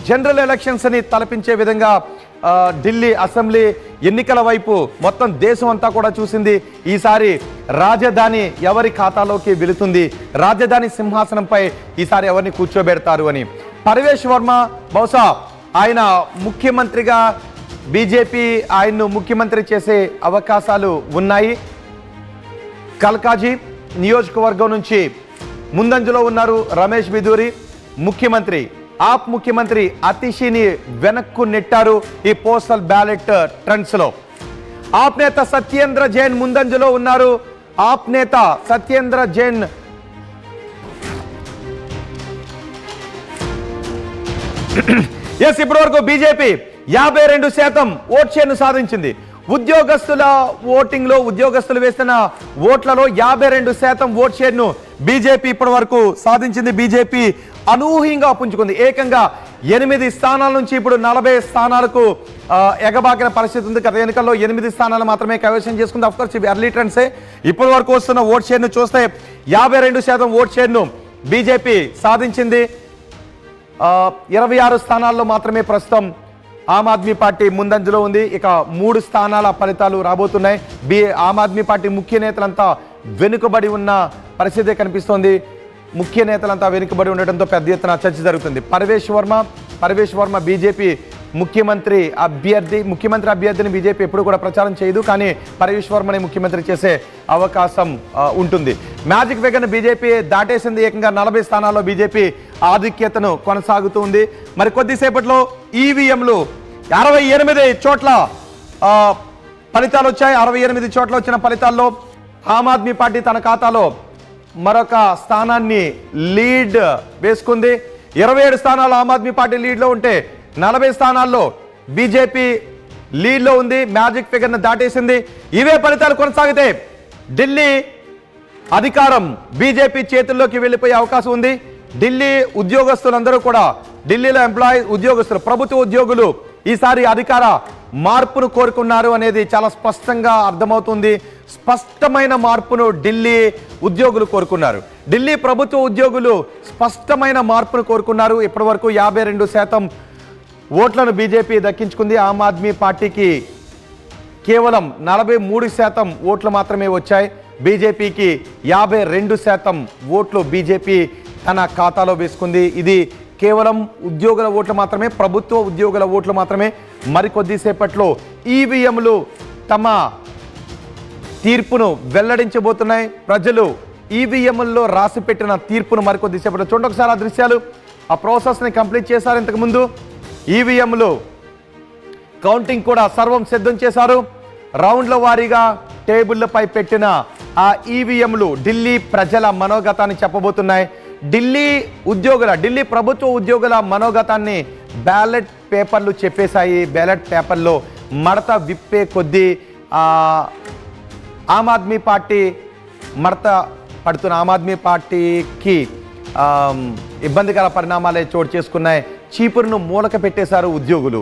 General elections అని తలపించే విధంగా ఢిల్లీ అసెంబ్లీ ఎన్నికల వైపు మొత్తం దేశం అంతా కూడా చూసింది. ఈసారి రాజధాని ఎవరి ఖాతాలోకి వెళుతుంది, రాజధాని సింహాసనంపై ఈసారి ఎవరిని కూర్చోబెడతారు అని. పర్వేష్ వర్మ బహుశా ఆయన ముఖ్యమంత్రిగా బీజేపీ ఆయన్ను ముఖ్యమంత్రి చేసే అవకాశాలు ఉన్నాయి. కల్కాజీ నియోజకవర్గం నుంచి ముందంజలో ఉన్నారు రమేష్ బిధూరి. ముఖ్యమంత్రి ఆప్ ముఖ్యమంత్రి అతిషిని వెనక్కు నెట్టారు ఈ పోస్టల్ బ్యాలెట్ ట్రెండ్స్ లో. ఆప్ నేత సత్యేంద్ర జైన్ ముందంజలో ఉన్నారు. ఆప్ నేత సత్యేంద్ర జైన్ ఇప్పటి వరకు బీజేపీ 52% ఓట్ షేర్ను సాధించింది. ఉద్యోగస్తుల ఓటింగ్ లో ఉద్యోగస్తులు వేస్తున్న ఓట్లలో 52% ఓట్ షేర్ను బీజేపీ ఇప్పటి వరకు సాధించింది. బీజేపీ అనూహ్యంగా పుంజుకుంది. ఏకంగా 8 స్థానాల నుంచి ఇప్పుడు 40 స్థానాలకు ఎగబాకిన పరిస్థితి ఉంది. గత ఎన్నికల్లో 8 స్థానాలు మాత్రమే కైవసం చేసుకుంది. అఫ్కోర్స్ ఇవి ఎర్లీ ట్రెండ్సే. ఇప్పటి వరకు వస్తున్న ఓట్ షేర్ను చూస్తే 52% ఓట్ షేర్ను బీజేపీ సాధించింది. 26 స్థానాల్లో మాత్రమే ప్రస్తుతం ఆమ్ ఆద్మీ పార్టీ ముందంజలో ఉంది. ఇక 3 స్థానాల ఫలితాలు రాబోతున్నాయి. ఆమ్ ఆద్మీ పార్టీ ముఖ్య నేతలంతా వెనుకబడి ఉన్న పరిస్థితి కనిపిస్తోంది. ముఖ్య నేతలంతా వెనుకబడి ఉండటంతో పెద్ద ఎత్తున చర్చ జరుగుతుంది. పర్వేష్ వర్మ బీజేపీ ముఖ్యమంత్రి అభ్యర్థిని బీజేపీ ఎప్పుడు కూడా ప్రచారం చేయదు. కానీ పర్వేష్ వర్మని ముఖ్యమంత్రి చేసే అవకాశం ఉంటుంది. మ్యాజిక్ ఫిగర్ బీజేపీ దాటేసింది. ఏకంగా 40 స్థానాల్లో బీజేపీ ఆధిక్యతను కొనసాగుతుంది. మరి కొద్దిసేపట్లో ఈవీఎంలు 68 చోట్ల ఫలితాలు వచ్చాయి. 68 చోట్ల వచ్చిన ఫలితాల్లో ఆమ్ ఆద్మీ పార్టీ తన ఖాతాలో మరొక స్థానాన్ని లీడ్ వేసుకుంది. 27 స్థానాలు ఆమ్ ఆద్మీ పార్టీ లీడ్లో ఉంటే 40 స్థానాల్లో బీజేపీ లీడ్లో ఉంది. మ్యాజిక్ ఫిగర్ను దాటేసింది. ఇవే ఫలితాలు కొనసాగితే ఢిల్లీ అధికారం బీజేపీ చేతుల్లోకి వెళ్ళిపోయే అవకాశం ఉంది. ఢిల్లీ ఉద్యోగస్తులందరూ కూడా ఢిల్లీలో ఉద్యోగస్తులు ప్రభుత్వ ఉద్యోగులు ఈసారి అధికార మార్పును కోరుకున్నారు అనేది చాలా స్పష్టంగా అర్థమవుతుంది. స్పష్టమైన మార్పును ఢిల్లీ ఉద్యోగులు కోరుకున్నారు. ఢిల్లీ ప్రభుత్వ ఉద్యోగులు స్పష్టమైన మార్పును కోరుకున్నారు. ఇప్పటి వరకు 52% ఓట్లను బీజేపీ దక్కించుకుంది. ఆమ్ ఆద్మీ పార్టీకి కేవలం 43% ఓట్లు మాత్రమే వచ్చాయి. బీజేపీకి 52% ఓట్లు బీజేపీ తన ఖాతాలో వేసుకుంది. ఇది కేవలం ఉద్యోగుల ఓట్లు మాత్రమే, ప్రభుత్వ ఉద్యోగుల ఓట్లు మాత్రమే. మరికొద్దిసేపట్లో ఈవీఎంలు తమ తీర్పును వెల్లడించబోతున్నాయి. ప్రజలు ఈవీఎంల్లో రాసి పెట్టిన తీర్పును మరికొద్దిసేపట్లో చూడండి. ఒకసారి ఆ దృశ్యాలు, ఆ ప్రాసెస్ని కంప్లీట్ చేశారు. ఇంతకుముందు ఈవీఎంలు కౌంటింగ్ కూడా సర్వం సిద్ధం చేశారు. రౌండ్ల వారీగా టేబుళ్లపై పెట్టిన ఆ ఈవీఎంలు ఢిల్లీ ప్రజల మనోగతాన్ని చెప్పబోతున్నాయి. ఢిల్లీ ప్రభుత్వ ఉద్యోగుల మనోగతాన్ని బ్యాలెట్ పేపర్లు చెప్పేశాయి. బ్యాలెట్ పేపర్లో మడత విప్పే కొద్దీ ఆమ్ ఆద్మీ పార్టీ మడత పడుతున్న ఆమ్ ఆద్మీ పార్టీకి ఇబ్బందికర పరిణామాలే చోటు చేసుకున్నాయి. చీపురును మూలక పెట్టేశారు ఉద్యోగులు.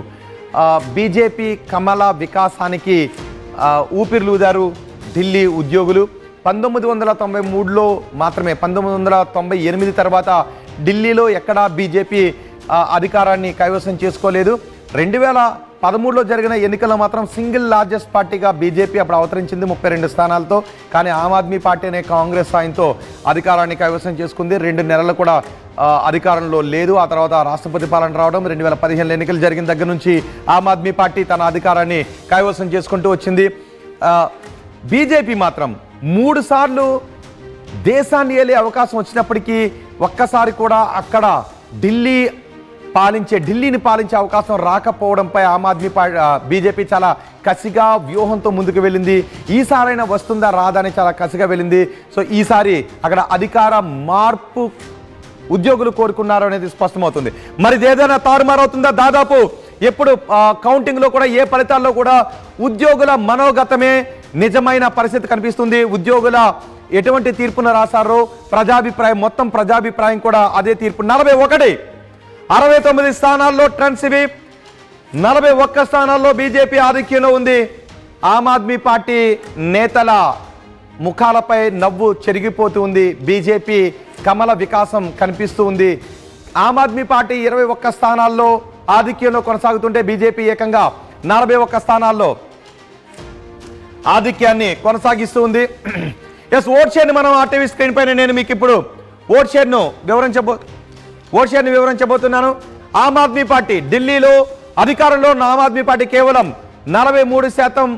బీజేపీ కమల వికాసానికి ఊపిరిలూదారు ఢిల్లీ ఉద్యోగులు. 1993లో మాత్రమే, 1998 తర్వాత ఢిల్లీలో ఎక్కడా బీజేపీ అధికారాన్ని కైవసం చేసుకోలేదు. 2013లో జరిగిన ఎన్నికల్లో మాత్రం సింగిల్ లార్జెస్ట్ పార్టీగా బీజేపీ అప్పుడు అవతరించింది 32 స్థానాలతో. కానీ ఆమ్ ఆద్మీ పార్టీ అనే కాంగ్రెస్ సాయంతో అధికారాన్ని కైవసం చేసుకుంది. 2 నెలలు కూడా అధికారంలో లేదు. ఆ తర్వాత రాష్ట్రపతి పాలన రావడం, 2015 ఎన్నికలు జరిగిన దగ్గర నుంచి ఆమ్ ఆద్మీ పార్టీ తన అధికారాన్ని కైవసం చేసుకుంటూ వచ్చింది. బీజేపీ మాత్రం 3 సార్లు దేశాన్ని ఏలే అవకాశం వచ్చినప్పటికీ ఒక్కసారి కూడా అక్కడ ఢిల్లీని పాలించే అవకాశం రాకపోవడంపై ఆమ్ ఆద్మీ బీజేపీ చాలా కసిగా వ్యూహంతో ముందుకు వెళ్ళింది. ఈసారైనా వస్తుందా రాదా అని చాలా కసిగా వెళ్ళింది. సో ఈసారి అక్కడ అధికార మార్పు ఉద్యోగులు కోరుకున్నారు అనేది స్పష్టమవుతుంది. మరి ఏదైనా తారుమారవుతుందా? దాదాపు ఎప్పుడు కౌంటింగ్లో కూడా ఏ ఫలితాల్లో కూడా ఉద్యోగుల మనోగతమే నిజమైన పరిస్థితి కనిపిస్తుంది. ఉద్యోగుల ఎటువంటి తీర్పును రాశారో మొత్తం ప్రజాభిప్రాయం కూడా అదే తీర్పు. 69 స్థానాల్లో ట్రెండ్స్ ఇవి. 41 స్థానాల్లో బీజేపీ ఆధిక్యంలో ఉంది. ఆమ్ ఆద్మీ పార్టీ నేతల ముఖాలపై నవ్వు చెరిగిపోతూ ఉంది. బీజేపీ కమల వికాసం కనిపిస్తూ ఉంది. ఆమ్ ఆద్మీ పార్టీ 21 స్థానాల్లో ఆధిక్యంలో కొనసాగుతుంటే బీజేపీ ఏకంగా 41 స్థానాల్లో ఆధిక్యాన్ని కొనసాగిస్తూ ఉంది. ఎస్, ఓట్ షేర్ని మనం ఆర్టీవీ స్క్రీన్ పైన నేను మీకు ఇప్పుడు ఓట్ షేర్ను వివరించబోతున్నాను. ఆమ్ ఆద్మీ పార్టీ ఢిల్లీలో అధికారంలో ఉన్న ఆమ్ ఆద్మీ పార్టీ కేవలం 43%